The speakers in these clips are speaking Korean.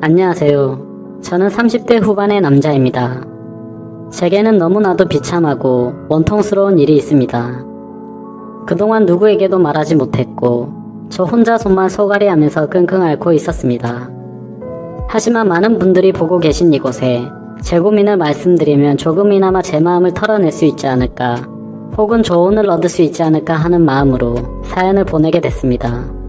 안녕하세요. 저는 30대 후반의 남자입니다. 제게는 너무나도 비참하고 원통스러운 일이 있습니다. 그동안 누구에게도 말하지 못했고 저 혼자 손만 소갈이 하면서 끙끙 앓고 있었습니다. 하지만 많은 분들이 보고 계신 이곳에 제 고민을 말씀드리면 조금이나마 제 마음을 털어낼 수 있지 않을까, 혹은 조언을 얻을 수 있지 않을까 하는 마음으로 사연을 보내게 됐습니다.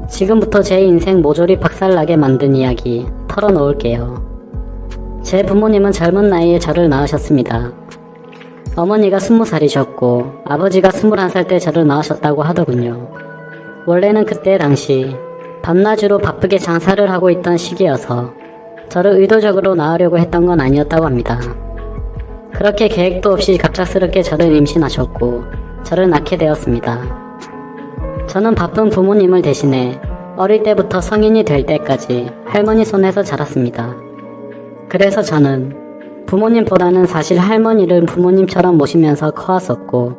지금부터 제 인생 모조리 박살나게 만든 이야기 털어놓을게요. 제 부모님은 젊은 나이에 저를 낳으셨습니다. 어머니가 20살이셨고 아버지가 21살 때 저를 낳으셨다고 하더군요. 원래는 그때 당시 밤낮으로 바쁘게 장사를 하고 있던 시기여서 저를 의도적으로 낳으려고 했던 건 아니었다고 합니다. 그렇게 계획도 없이 갑작스럽게 저를 임신하셨고 저를 낳게 되었습니다. 저는 바쁜 부모님을 대신해 어릴 때부터 성인이 될 때까지 할머니 손에서 자랐습니다. 그래서 저는 부모님보다는 사실 할머니를 부모님처럼 모시면서 커왔었고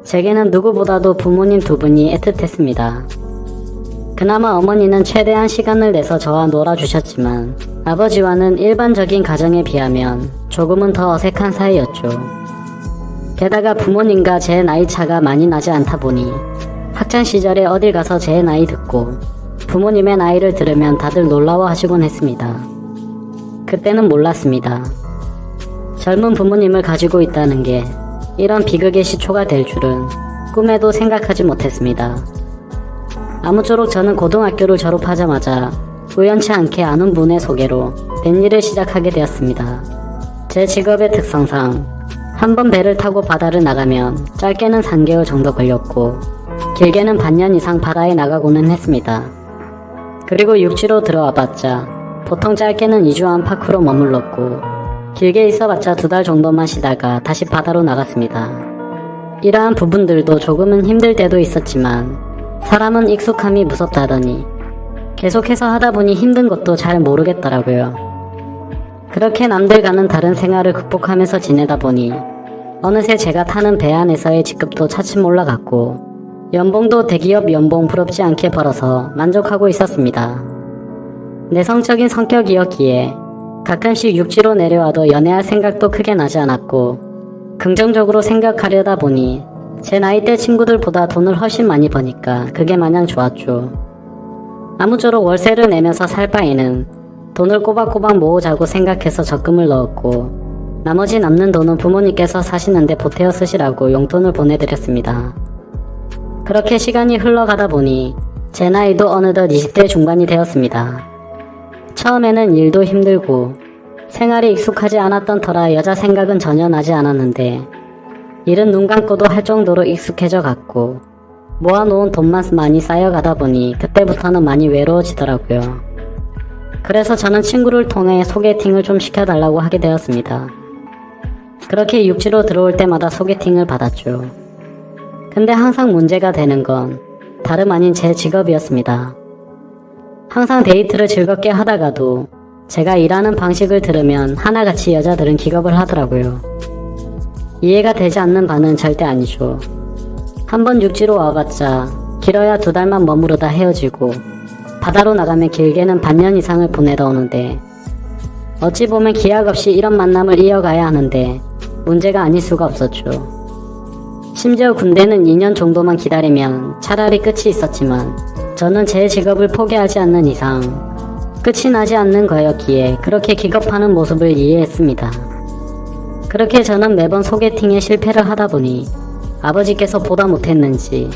제게는 누구보다도 부모님 두 분이 애틋했습니다. 그나마 어머니는 최대한 시간을 내서 저와 놀아주셨지만 아버지와는 일반적인 가정에 비하면 조금은 더 어색한 사이였죠. 게다가 부모님과 제 나이 차가 많이 나지 않다 보니 학창시절에 어딜 가서 제 나이 듣고 부모님의 나이를 들으면 다들 놀라워하시곤 했습니다. 그때는 몰랐습니다. 젊은 부모님을 가지고 있다는 게 이런 비극의 시초가 될 줄은 꿈에도 생각하지 못했습니다. 아무쪼록 저는 고등학교를 졸업하자마자 우연치 않게 아는 분의 소개로 뱃일을 시작하게 되었습니다. 제 직업의 특성상 한번 배를 타고 바다를 나가면 짧게는 3개월 정도 걸렸고 길게는 반년 이상 바다에 나가고는 했습니다. 그리고 육지로 들어와봤자 보통 짧게는 2주 안팎으로 머물렀고 길게 있어봤자 2달 정도만 쉬다가 다시 바다로 나갔습니다. 이러한 부분들도 조금은 힘들 때도 있었지만 사람은 익숙함이 무섭다더니 계속해서 하다보니 힘든 것도 잘 모르겠더라고요. 그렇게 남들과는 다른 생활을 극복하면서 지내다 보니 어느새 제가 타는 배 안에서의 직급도 차츰 올라갔고 연봉도 대기업 연봉 부럽지 않게 벌어서 만족하고 있었습니다. 내성적인 성격이었기에 가끔씩 육지로 내려와도 연애할 생각도 크게 나지 않았고 긍정적으로 생각하려다 보니 제 나이대 친구들보다 돈을 훨씬 많이 버니까 그게 마냥 좋았죠. 아무쪼록 월세를 내면서 살 바에는 돈을 꼬박꼬박 모으자고 생각해서 적금을 넣었고 나머지 남는 돈은 부모님께서 사시는데 보태어 쓰시라고 용돈을 보내드렸습니다. 그렇게 시간이 흘러가다 보니 제 나이도 어느덧 20대 중반이 되었습니다. 처음에는 일도 힘들고 생활이 익숙하지 않았던 터라 여자 생각은 전혀 나지 않았는데 일은 눈 감고도 할 정도로 익숙해져 갔고 모아놓은 돈만 많이 쌓여가다 보니 그때부터는 많이 외로워지더라고요. 그래서 저는 친구를 통해 소개팅을 좀 시켜달라고 하게 되었습니다. 그렇게 육지로 들어올 때마다 소개팅을 받았죠. 근데 항상 문제가 되는 건 다름 아닌 제 직업이었습니다. 항상 데이트를 즐겁게 하다가도 제가 일하는 방식을 들으면 하나같이 여자들은 기겁을 하더라고요. 이해가 되지 않는 바는 절대 아니죠. 한번 육지로 와봤자 길어야 2달만 머무르다 헤어지고 바다로 나가면 길게는 반년 이상을 보내다 오는데 어찌 보면 기약 없이 이런 만남을 이어가야 하는데 문제가 아닐 수가 없었죠. 심지어 군대는 2년 정도만 기다리면 차라리 끝이 있었지만 저는 제 직업을 포기하지 않는 이상 끝이 나지 않는 거였기에 그렇게 기겁하는 모습을 이해했습니다. 그렇게 저는 매번 소개팅에 실패를 하다 보니 아버지께서 보다 못했는지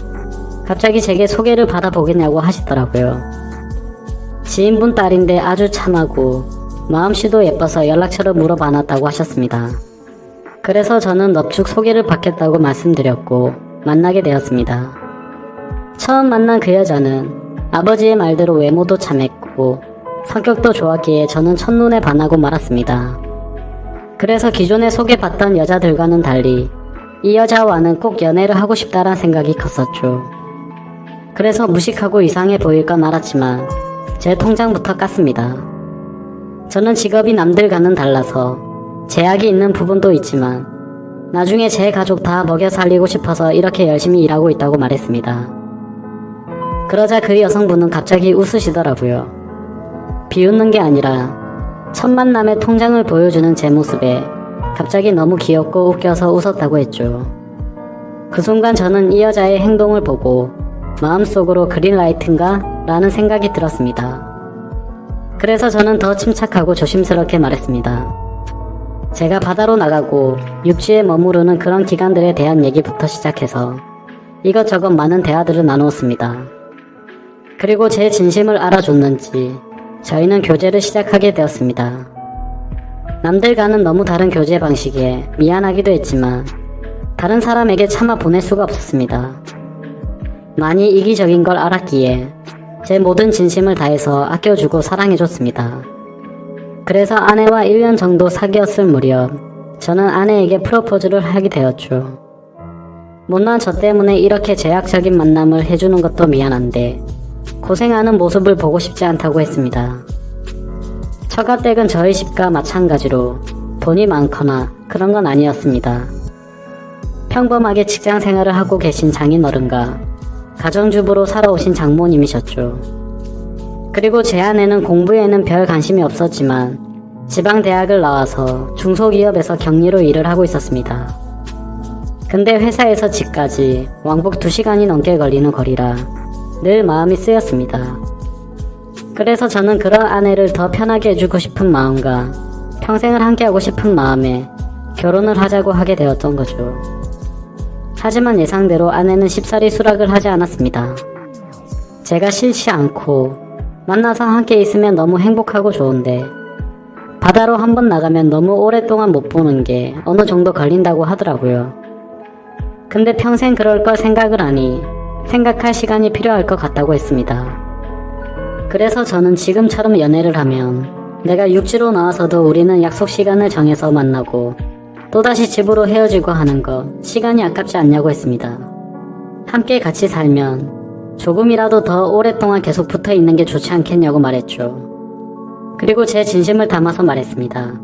갑자기 제게 소개를 받아보겠냐고 하시더라고요. 지인분 딸인데 아주 참하고 마음씨도 예뻐서 연락처를 물어봐놨다고 하셨습니다. 그래서 저는 넙죽 소개를 받겠다고 말씀드렸고 만나게 되었습니다. 처음 만난 그 여자는 아버지의 말대로 외모도 참했고 성격도 좋았기에 저는 첫눈에 반하고 말았습니다. 그래서 기존에 소개받던 여자들과는 달리 이 여자와는 꼭 연애를 하고 싶다란 생각이 컸었죠. 그래서 무식하고 이상해 보일 건 알았지만 제 통장부터 깠습니다. 저는 직업이 남들과는 달라서 제약이 있는 부분도 있지만 나중에 제 가족 다 먹여 살리고 싶어서 이렇게 열심히 일하고 있다고 말했습니다. 그러자 그 여성분은 갑자기 웃으시더라고요. 비웃는 게 아니라 첫 만남에 통장을 보여주는 제 모습에 갑자기 너무 귀엽고 웃겨서 웃었다고 했죠. 그 순간 저는 이 여자의 행동을 보고 마음속으로 그린라이트인가? 라는 생각이 들었습니다. 그래서 저는 더 침착하고 조심스럽게 말했습니다. 제가 바다로 나가고 육지에 머무르는 그런 기간들에 대한 얘기부터 시작해서 이것저것 많은 대화들을 나누었습니다. 그리고 제 진심을 알아줬는지 저희는 교제를 시작하게 되었습니다. 남들과는 너무 다른 교제 방식에 미안하기도 했지만 다른 사람에게 참아 보낼 수가 없었습니다. 많이 이기적인 걸 알았기에 제 모든 진심을 다해서 아껴주고 사랑해줬습니다. 그래서 아내와 1년 정도 사귀었을 무렵 저는 아내에게 프로포즈를 하게 되었죠. 못난 저 때문에 이렇게 제약적인 만남을 해주는 것도 미안한데 고생하는 모습을 보고 싶지 않다고 했습니다. 처가댁은 저희 집과 마찬가지로 돈이 많거나 그런 건 아니었습니다. 평범하게 직장 생활을 하고 계신 장인어른과 가정주부로 살아오신 장모님이셨죠. 그리고 제 아내는 공부에는 별 관심이 없었지만 지방대학을 나와서 중소기업에서 격리로 일을 하고 있었습니다. 근데 회사에서 집까지 왕복 2시간이 넘게 걸리는 거리라 늘 마음이 쓰였습니다. 그래서 저는 그런 아내를 더 편하게 해주고 싶은 마음과 평생을 함께하고 싶은 마음에 결혼을 하자고 하게 되었던 거죠. 하지만 예상대로 아내는 쉽사리 수락을 하지 않았습니다. 제가 싫지 않고 만나서 함께 있으면 너무 행복하고 좋은데 바다로 한번 나가면 너무 오랫동안 못 보는 게 어느 정도 걸린다고 하더라고요. 근데 평생 그럴 걸 생각을 하니 생각할 시간이 필요할 것 같다고 했습니다. 그래서 저는 지금처럼 연애를 하면 내가 육지로 나와서도 우리는 약속 시간을 정해서 만나고 또다시 집으로 헤어지고 하는 거 시간이 아깝지 않냐고 했습니다. 함께 같이 살면 조금이라도 더 오랫동안 계속 붙어 있는 게 좋지 않겠냐고 말했죠. 그리고 제 진심을 담아서 말했습니다.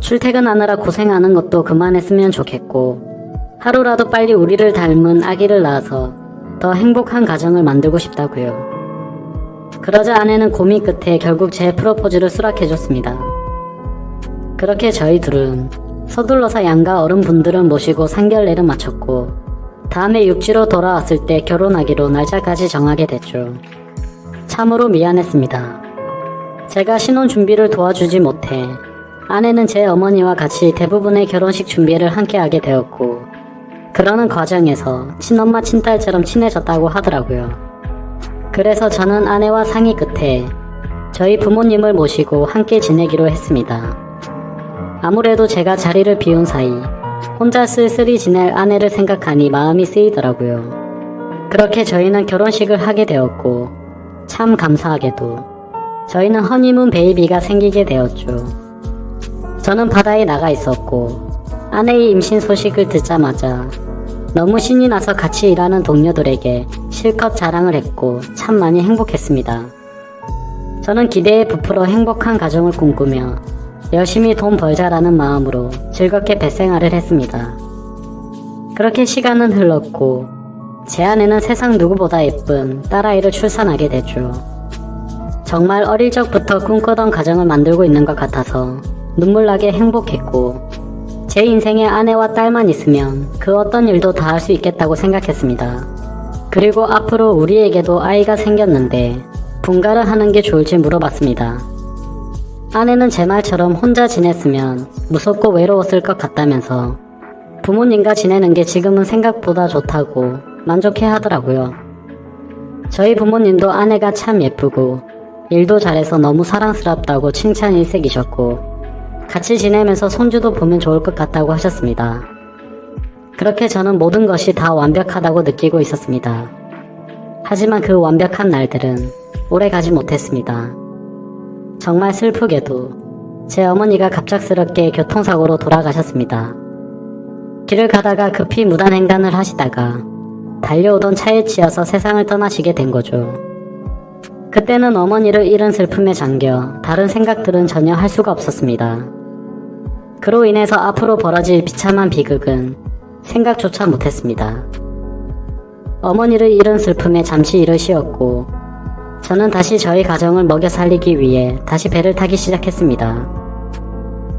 출퇴근하느라 고생하는 것도 그만했으면 좋겠고 하루라도 빨리 우리를 닮은 아기를 낳아서 더 행복한 가정을 만들고 싶다고요. 그러자 아내는 고민 끝에 결국 제 프로포즈를 수락해줬습니다. 그렇게 저희 둘은 서둘러서 양가 어른분들을 모시고 상견례를 마쳤고 다음에 육지로 돌아왔을 때 결혼하기로 날짜까지 정하게 됐죠. 참으로 미안했습니다. 제가 신혼 준비를 도와주지 못해 아내는 제 어머니와 같이 대부분의 결혼식 준비를 함께하게 되었고 그러는 과정에서 친엄마 친딸처럼 친해졌다고 하더라고요. 그래서 저는 아내와 상의 끝에 저희 부모님을 모시고 함께 지내기로 했습니다. 아무래도 제가 자리를 비운 사이 혼자 쓸쓸히 지낼 아내를 생각하니 마음이 쓰이더라고요. 그렇게 저희는 결혼식을 하게 되었고 참 감사하게도 저희는 허니문 베이비가 생기게 되었죠. 저는 바다에 나가 있었고 아내의 임신 소식을 듣자마자 너무 신이 나서 같이 일하는 동료들에게 실컷 자랑을 했고 참 많이 행복했습니다. 저는 기대에 부풀어 행복한 가정을 꿈꾸며 열심히 돈 벌자라는 마음으로 즐겁게 배생활을 했습니다. 그렇게 시간은 흘렀고 제 아내는 세상 누구보다 예쁜 딸아이를 출산하게 됐죠. 정말 어릴 적부터 꿈꾸던 가정을 만들고 있는 것 같아서 눈물나게 행복했고 제 인생에 아내와 딸만 있으면 그 어떤 일도 다 할 수 있겠다고 생각했습니다. 그리고 앞으로 우리에게도 아이가 생겼는데 분가를 하는 게 좋을지 물어봤습니다. 아내는 제 말처럼 혼자 지냈으면 무섭고 외로웠을 것 같다면서 부모님과 지내는 게 지금은 생각보다 좋다고 만족해 하더라고요. 저희 부모님도 아내가 참 예쁘고 일도 잘해서 너무 사랑스럽다고 칭찬 일색이셨고 같이 지내면서 손주도 보면 좋을 것 같다고 하셨습니다. 그렇게 저는 모든 것이 다 완벽하다고 느끼고 있었습니다. 하지만 그 완벽한 날들은 오래 가지 못했습니다. 정말 슬프게도 제 어머니가 갑작스럽게 교통사고로 돌아가셨습니다. 길을 가다가 급히 무단횡단을 하시다가 달려오던 차에 치여서 세상을 떠나시게 된 거죠. 그때는 어머니를 잃은 슬픔에 잠겨 다른 생각들은 전혀 할 수가 없었습니다. 그로 인해서 앞으로 벌어질 비참한 비극은 생각조차 못했습니다. 어머니를 잃은 슬픔에 잠시 일을 쉬었고 저는 다시 저희 가정을 먹여 살리기 위해 다시 배를 타기 시작했습니다.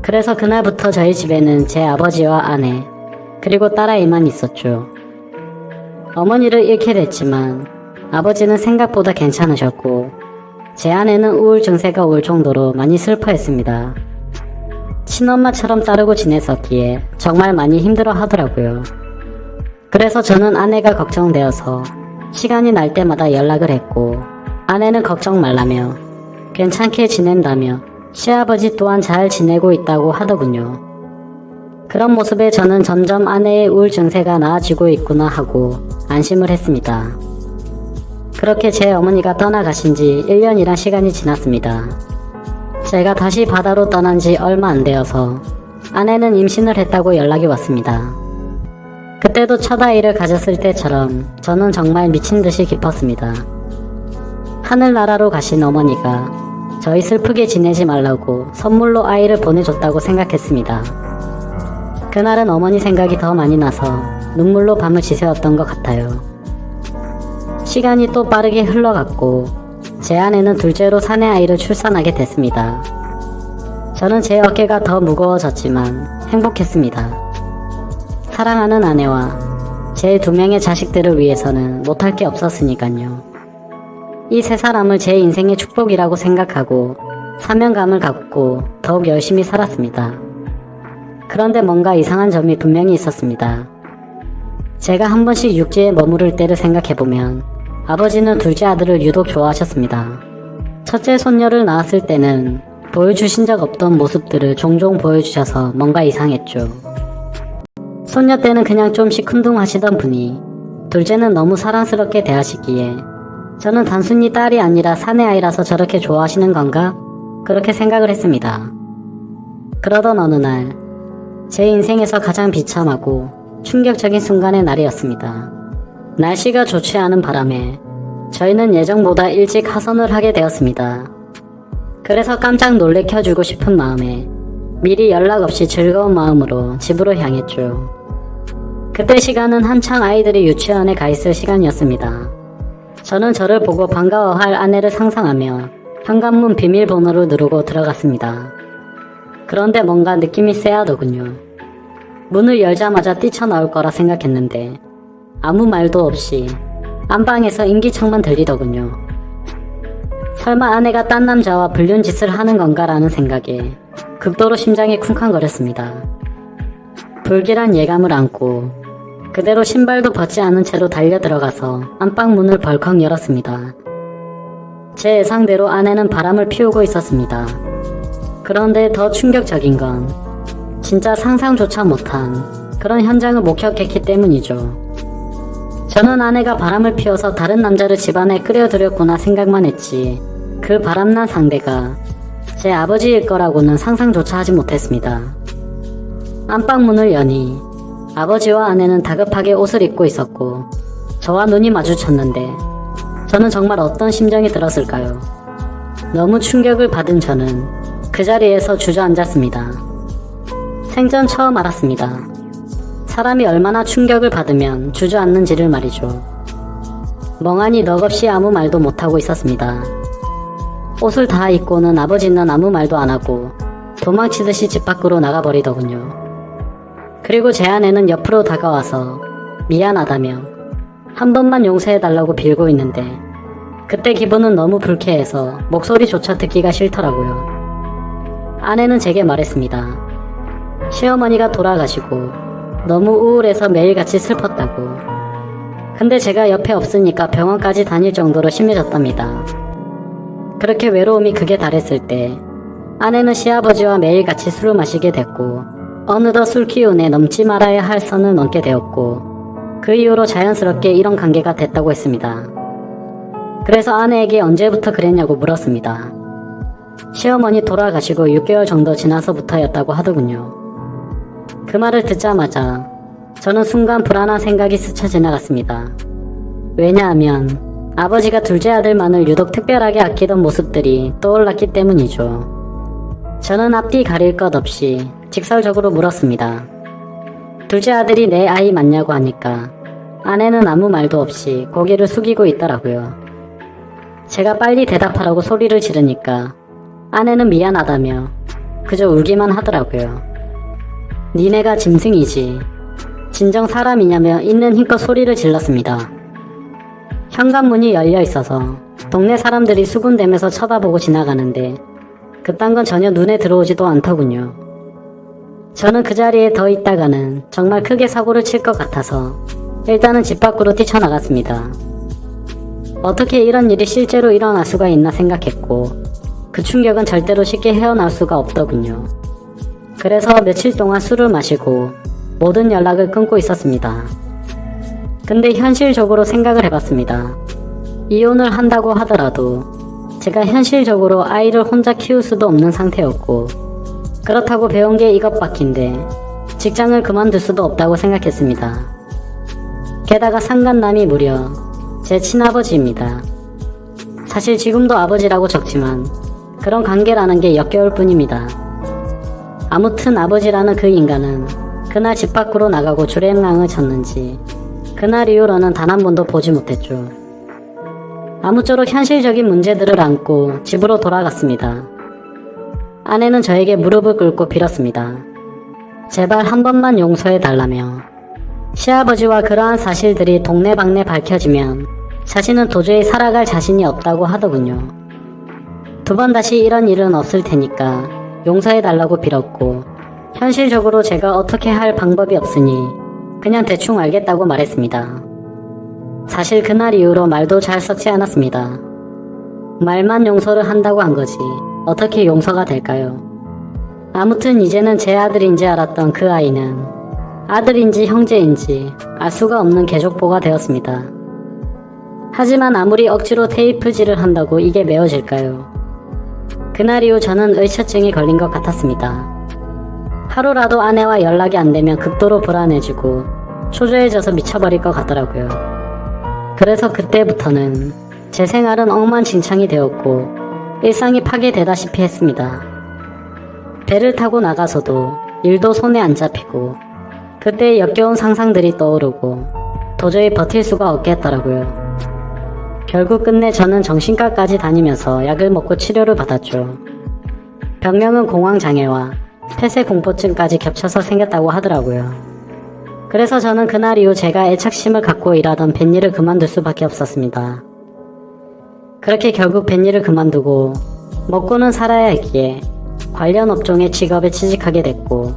그래서 그날부터 저희 집에는 제 아버지와 아내, 그리고 딸아이만 있었죠. 어머니를 잃게 됐지만 아버지는 생각보다 괜찮으셨고 제 아내는 우울 증세가 올 정도로 많이 슬퍼했습니다. 친엄마처럼 따르고 지냈었기에 정말 많이 힘들어 하더라고요. 그래서 저는 아내가 걱정되어서 시간이 날 때마다 연락을 했고 아내는 걱정 말라며 괜찮게 지낸다며 시아버지 또한 잘 지내고 있다고 하더군요. 그런 모습에 저는 점점 아내의 우울 증세가 나아지고 있구나 하고 안심을 했습니다. 그렇게 제 어머니가 떠나가신 지 1년이란 시간이 지났습니다. 제가 다시 바다로 떠난 지 얼마 안 되어서 아내는 임신을 했다고 연락이 왔습니다. 그때도 첫 아이를 가졌을 때처럼 저는 정말 미친 듯이 기뻤습니다. 하늘나라로 가신 어머니가 저희 슬프게 지내지 말라고 선물로 아이를 보내줬다고 생각했습니다. 그날은 어머니 생각이 더 많이 나서 눈물로 밤을 지새웠던 것 같아요. 시간이 또 빠르게 흘러갔고 제 아내는 둘째로 사내 아이를 출산하게 됐습니다. 저는 제 어깨가 더 무거워졌지만 행복했습니다. 사랑하는 아내와 제 2명의 자식들을 위해서는 못할 게 없었으니까요. 이 세 사람을 제 인생의 축복이라고 생각하고 사명감을 갖고 더욱 열심히 살았습니다. 그런데 뭔가 이상한 점이 분명히 있었습니다. 제가 한 번씩 육지에 머무를 때를 생각해보면 아버지는 둘째 아들을 유독 좋아하셨습니다. 첫째 손녀를 낳았을 때는 보여주신 적 없던 모습들을 종종 보여주셔서 뭔가 이상했죠. 손녀 때는 그냥 좀 시큰둥하시던 분이 둘째는 너무 사랑스럽게 대하시기에 저는 단순히 딸이 아니라 사내아이라서 저렇게 좋아하시는 건가? 그렇게 생각을 했습니다. 그러던 어느 날 제 인생에서 가장 비참하고 충격적인 순간의 날이었습니다. 날씨가 좋지 않은 바람에 저희는 예정보다 일찍 하선을 하게 되었습니다. 그래서 깜짝 놀래켜주고 싶은 마음에 미리 연락 없이 즐거운 마음으로 집으로 향했죠. 그때 시간은 한창 아이들이 유치원에 가 있을 시간이었습니다. 저는 저를 보고 반가워할 아내를 상상하며 현관문 비밀번호를 누르고 들어갔습니다. 그런데 뭔가 느낌이 쎄하더군요. 문을 열자마자 뛰쳐나올 거라 생각했는데 아무 말도 없이 안방에서 인기척만 들리더군요. 설마 아내가 딴 남자와 불륜 짓을 하는 건가라는 생각에 극도로 심장이 쿵쾅거렸습니다. 불길한 예감을 안고 그대로 신발도 벗지 않은 채로 달려 들어가서 안방 문을 벌컥 열었습니다. 제 예상대로 아내는 바람을 피우고 있었습니다. 그런데 더 충격적인 건 진짜 상상조차 못한 그런 현장을 목격했기 때문이죠. 저는 아내가 바람을 피워서 다른 남자를 집안에 끌어들였구나 생각만 했지 그 바람난 상대가 제 아버지일 거라고는 상상조차 하지 못했습니다. 안방문을 여니 아버지와 아내는 다급하게 옷을 입고 있었고 저와 눈이 마주쳤는데 저는 정말 어떤 심정이 들었을까요? 너무 충격을 받은 저는 그 자리에서 주저앉았습니다. 생전 처음 알았습니다. 사람이 얼마나 충격을 받으면 주저앉는지를 말이죠. 멍하니 넋없이 아무 말도 못하고 있었습니다. 옷을 다 입고는 아버지는 아무 말도 안하고 도망치듯이 집 밖으로 나가버리더군요. 그리고 제 아내는 옆으로 다가와서 미안하다며 한 번만 용서해달라고 빌고 있는데 그때 기분은 너무 불쾌해서 목소리조차 듣기가 싫더라고요. 아내는 제게 말했습니다. 시어머니가 돌아가시고 너무 우울해서 매일같이 슬펐다고. 근데 제가 옆에 없으니까 병원까지 다닐 정도로 심해졌답니다. 그렇게 외로움이 극에 달했을 때 아내는 시아버지와 매일같이 술을 마시게 됐고 어느덧 술 기운에 넘지 말아야 할 선을 넘게 되었고 그 이후로 자연스럽게 이런 관계가 됐다고 했습니다. 그래서 아내에게 언제부터 그랬냐고 물었습니다. 시어머니 돌아가시고 6개월 정도 지나서부터였다고 하더군요. 그 말을 듣자마자 저는 순간 불안한 생각이 스쳐 지나갔습니다. 왜냐하면 아버지가 둘째 아들만을 유독 특별하게 아끼던 모습들이 떠올랐기 때문이죠. 저는 앞뒤 가릴 것 없이 직설적으로 물었습니다. 둘째 아들이 내 아이 맞냐고 하니까 아내는 아무 말도 없이 고개를 숙이고 있더라고요. 제가 빨리 대답하라고 소리를 지르니까 아내는 미안하다며 그저 울기만 하더라고요. 니네가 짐승이지. 진정 사람이냐며 있는 힘껏 소리를 질렀습니다. 현관문이 열려 있어서 동네 사람들이 수군대면서 쳐다보고 지나가는데 그딴 건 전혀 눈에 들어오지도 않더군요. 저는 그 자리에 더 있다가는 정말 크게 사고를 칠 것 같아서 일단은 집 밖으로 뛰쳐나갔습니다. 어떻게 이런 일이 실제로 일어날 수가 있나 생각했고 그 충격은 절대로 쉽게 헤어나올 수가 없더군요. 그래서 며칠 동안 술을 마시고 모든 연락을 끊고 있었습니다. 근데 현실적으로 생각을 해봤습니다. 이혼을 한다고 하더라도 제가 현실적으로 아이를 혼자 키울 수도 없는 상태였고 그렇다고 배운 게 이것밖인데 직장을 그만둘 수도 없다고 생각했습니다. 게다가 상간남이 무려 제 친아버지입니다. 사실 지금도 아버지라고 적지만 그런 관계라는 게 역겨울 뿐입니다. 아무튼 아버지라는 그 인간은 그날 집 밖으로 나가고 주랭랑을 쳤는지 그날 이후로는 단 한 번도 보지 못했죠. 아무쪼록 현실적인 문제들을 안고 집으로 돌아갔습니다. 아내는 저에게 무릎을 꿇고 빌었습니다. 제발 한 번만 용서해달라며 시아버지와 그러한 사실들이 동네방네 밝혀지면 자신은 도저히 살아갈 자신이 없다고 하더군요. 두 번 다시 이런 일은 없을 테니까 용서해달라고 빌었고 현실적으로 제가 어떻게 할 방법이 없으니 그냥 대충 알겠다고 말했습니다. 사실 그날 이후로 말도 잘 섞지 않았습니다. 말만 용서를 한다고 한 거지 어떻게 용서가 될까요? 아무튼 이제는 제 아들인지 알았던 그 아이는 아들인지 형제인지 알 수가 없는 개족보가 되었습니다. 하지만 아무리 억지로 테이프질을 한다고 이게 메워질까요? 그날 이후 저는 의처증이 걸린 것 같았습니다. 하루라도 아내와 연락이 안 되면 극도로 불안해지고 초조해져서 미쳐버릴 것 같더라고요. 그래서 그때부터는 제 생활은 엉망진창이 되었고 일상이 파괴되다시피 했습니다. 배를 타고 나가서도 일도 손에 안 잡히고 그때의 역겨운 상상들이 떠오르고 도저히 버틸 수가 없겠더라고요. 결국 끝내 저는 정신과까지 다니면서 약을 먹고 치료를 받았죠. 병명은 공황장애와 폐쇄공포증까지 겹쳐서 생겼다고 하더라고요. 그래서 저는 그날 이후 제가 애착심을 갖고 일하던 뱃일을 그만둘 수밖에 없었습니다. 그렇게 결국 뱃일을 그만두고 먹고는 살아야 했기에 관련 업종의 직업에 취직하게 됐고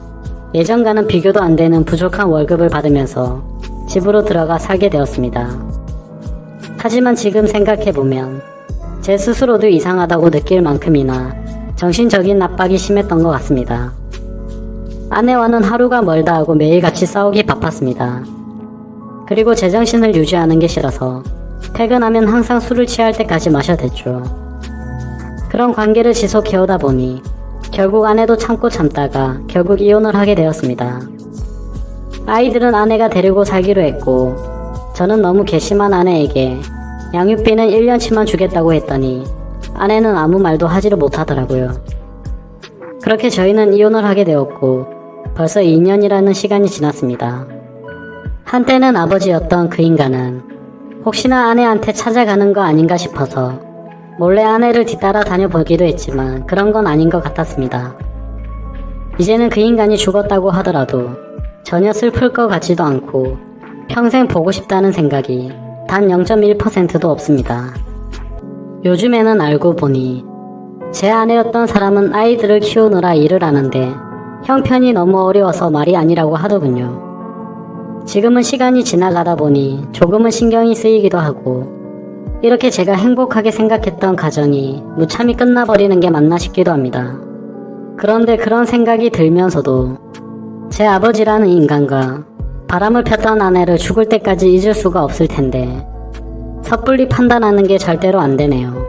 예전과는 비교도 안 되는 부족한 월급을 받으면서 집으로 들어가 살게 되었습니다. 하지만 지금 생각해보면 제 스스로도 이상하다고 느낄 만큼이나 정신적인 압박이 심했던 것 같습니다. 아내와는 하루가 멀다 하고 매일같이 싸우기 바빴습니다. 그리고 제정신을 유지하는 게 싫어서 퇴근하면 항상 술을 취할 때까지 마셔댔죠. 그런 관계를 지속해오다 보니 결국 아내도 참고 참다가 결국 이혼을 하게 되었습니다. 아이들은 아내가 데리고 살기로 했고 저는 너무 괘씸한 아내에게 양육비는 1년치만 주겠다고 했더니 아내는 아무 말도 하지를 못하더라고요. 그렇게 저희는 이혼을 하게 되었고 벌써 2년이라는 시간이 지났습니다. 한때는 아버지였던 그 인간은 혹시나 아내한테 찾아가는 거 아닌가 싶어서 몰래 아내를 뒤따라 다녀보기도 했지만 그런 건 아닌 것 같았습니다. 이제는 그 인간이 죽었다고 하더라도 전혀 슬플 것 같지도 않고 평생 보고 싶다는 생각이 단 0.1%도 없습니다. 요즘에는 알고 보니 제 아내였던 사람은 아이들을 키우느라 일을 하는데 형편이 너무 어려워서 말이 아니라고 하더군요. 지금은 시간이 지나가다 보니 조금은 신경이 쓰이기도 하고 이렇게 제가 행복하게 생각했던 가정이 무참히 끝나버리는 게 맞나 싶기도 합니다. 그런데 그런 생각이 들면서도 제 아버지라는 인간과 바람을 폈던 아내를 죽을 때까지 잊을 수가 없을 텐데 섣불리 판단하는 게 절대로 안 되네요.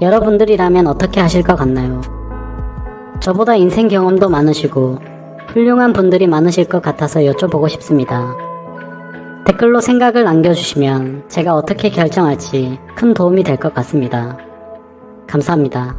여러분들이라면 어떻게 하실 것 같나요? 저보다 인생 경험도 많으시고 훌륭한 분들이 많으실 것 같아서 여쭤보고 싶습니다. 댓글로 생각을 남겨주시면 제가 어떻게 결정할지 큰 도움이 될 것 같습니다. 감사합니다.